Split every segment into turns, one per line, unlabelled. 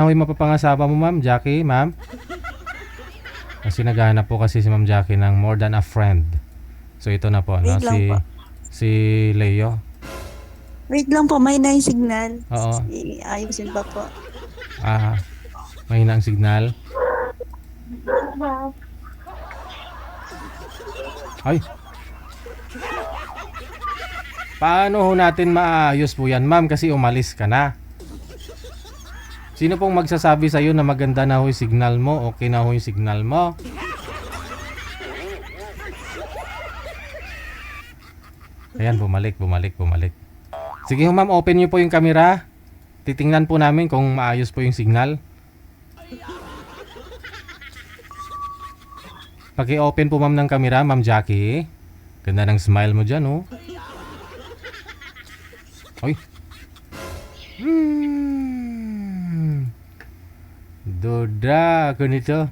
Ako'y mapapangasawa mo, Ma'am Jackie, ma'am. Kasi naghahanap po kasi si Ma'am Jackie ng more than a friend. So ito na po, no?
Wait lang po.
Si Leo.
Wait lang po, may signal.
Oo.
Ayusin pa po.
Mahina ang signal. Ay. Paano ho natin maayos po yan, ma'am? Kasi umalis ka na. Sino pong magsasabi sa'yo na maganda na ho yung signal mo? Okay na ho yung signal mo? Ayan, bumalik. Sige ho, ma'am, open nyo po yung camera. Titingnan po namin kung maayos po yung signal. Paki-open po, ma'am, ng camera, Ma'am Jackie. Ganda ng smile mo dyan, oh. Oy. Duda ako nito.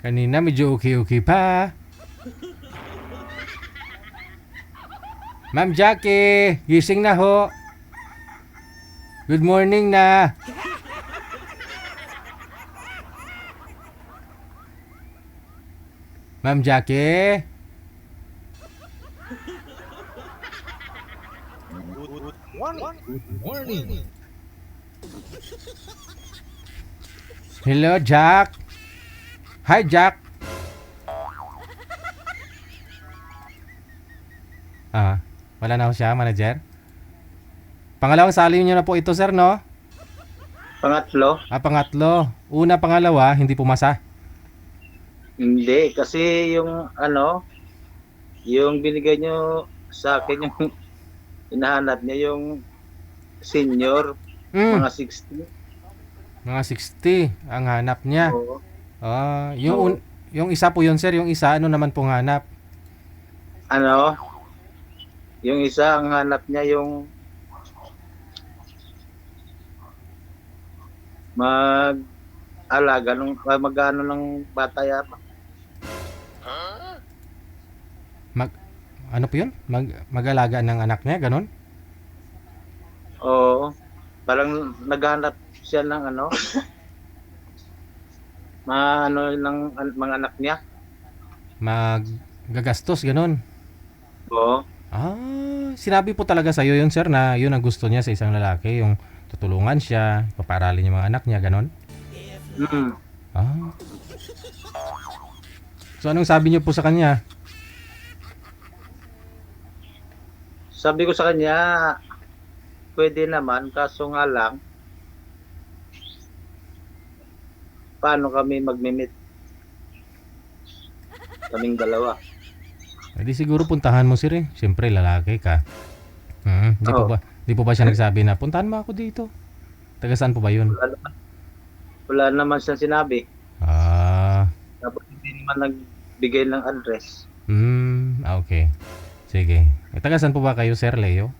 Kanina medyo okay pa. Ma'am Jackie, gising na ho. Good morning na. Ma'am Jackie?
Good morning.
Hello, Jack. Hi, Jack. Wala na ho siya, manager. Pangalawang sali niyo na po ito, sir, no?
Pangatlo?
Pangatlo. Una, pangalawa, hindi pumasa.
Hindi, kasi yung yung binigay nyo sa akin, yung hinahanap niya yung senior, mga 60.
Mga 60 ang hanap niya.
Oo.
Yung isa po yun, sir. Yung isa, ano naman pong hanap?
Yung isa, ang hanap niya yung mag-alaga, mag-ano ng bata yata.
Ano po yun? Mag-alaga ng anak niya, ganun?
Oo. Parang naghanap siya ng ng mga anak niya.
Gagastos, ganun.
Oo.
Sinabi po talaga sa'yo yun, sir, na yun ang gusto niya sa isang lalaki, yung tutulungan siya, paparalin yung mga anak niya, ganun? So, anong sabi niyo po sa kanya?
Sabi ko sa kanya, pwede naman, kaso nga lang, paano kami mag-meet? Kaming dalawa.
Di siguro puntahan mo, sir, eh. Siyempre, lalaki ka. Di po ba siya nagsabi na, puntahan mo ako dito? Taga saan po ba yun?
Wala naman siya sinabi. Tapos hindi naman nagbigay ng address.
Okay. Sige. Taga saan po ba kayo, Sir Leo?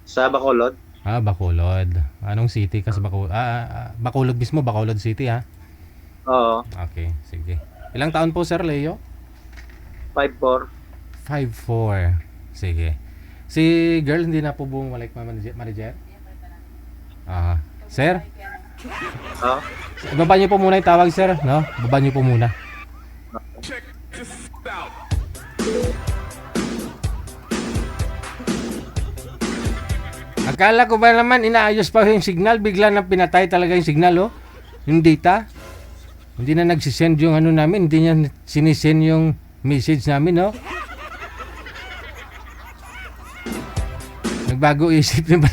Sa Bacolod.
Bacolod. Anong city ka sa Bacolod? Bacolod mismo, Bacolod City, ha?
Oo.
Okay, sige. Ilang taon po, Sir Leo?
5'4".
5'4". Sige. Si girl, hindi na po bumalik, manager? Sir? Baba niyo po muna yung tawag, sir, no? Baba niyo po muna.
Check this out.
Akala ko ba naman inaayos pa yung signal, bigla na pinatay talaga yung signal, oh. Yung data. Hindi na nagsisend yung namin, hindi niya sinisend yung message namin, no? Nagbago isip niya ba?